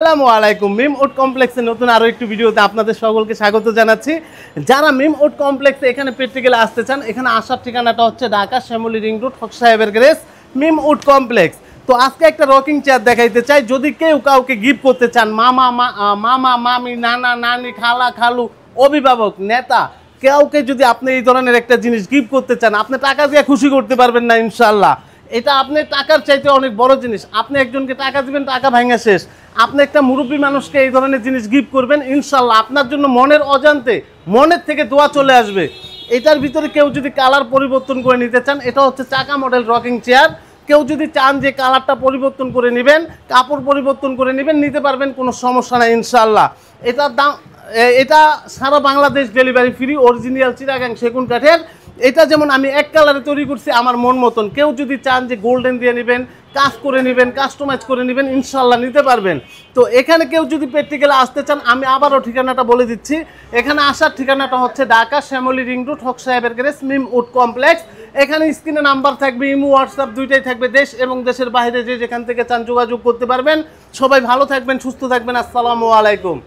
আসসালামু আলাইকুম। মিম উড কমপ্লেক্সের নতুন আরো একটি ভিডিওতে আপনাদের সকলকে স্বাগত জানাচ্ছি। যারা মিম উড কমপ্লেক্সে এখানে প্র্যাকটিক্যালে আসতে চান, এখানে আসার ঠিকানাটা হচ্ছে ঢাকা শ্যামলী রিং রোড হক সাহেবের গ্রেস মিম উড কমপ্লেক্স। তো আজকে একটা রকিং চেয়ার দেখাইতে চাই। যদি কেউ কাউকে গিফট করতে চান, মামা মামি, নানা নানি, খালা খালু, অভিভাবক, নেতা, কাউকে যদি আপনি এই ধরনের একটা জিনিস গিফট করতে চান, আপনি টাকা দিয়ে খুশি করতে পারবেন না ইনশাল্লাহ। এটা আপনি টাকার চাইতে অনেক বড় জিনিস। আপনি একজনকে টাকা দিবেন, টাকা ভাঙা শেষ। আপনি একটা মুরব্বী মানুষকে এই ধরনের জিনিস গিফট করবেন, ইনশাল্লাহ আপনার জন্য মনের অজান্তে মনের থেকে দোয়া চলে আসবে। এটার ভিতরে কেউ যদি কালার পরিবর্তন করে নিতে চান, এটা হচ্ছে চাকা মডেল রকিং চেয়ার। কেউ যদি চান যে কালারটা পরিবর্তন করে নেবেন, কাপড় পরিবর্তন করে নেবেন, নিতে পারবেন, কোনো সমস্যা নাই ইনশাল্লাহ। এটার দাম, এটা সারা Bangladesh delivery free, original Chittagong সেগুন কাঠের। এটা যেমন আমি এক কালারে তৈরি করছি আমার মন মতন। কেউ যদি চান যে গোল্ডেন দিয়ে নেবেন, কাজ করে নেবেন, কাস্টমাইজ করে নেবেন, ইনশাল্লাহ নিতে পারবেন। তো এখানে কেউ যদি প্র্যাকটিক্যালে আসতে চান, আমি আবারও ঠিকানাটা বলে দিচ্ছি। এখানে আসার ঠিকানাটা হচ্ছে ঢাকা শ্যামলী রিং রোড হক সাহেবের গ্রেস মিম উড কমপ্লেক্স। এখানে স্ক্রিনে নাম্বার থাকবে, ইমো হোয়াটসঅ্যাপ দুইটাই থাকবে। দেশ এবং দেশের বাইরে যে যেখান থেকে চান যোগাযোগ করতে পারবেন। সবাই ভালো থাকবেন, সুস্থ থাকবেন। আসসালামু আলাইকুম।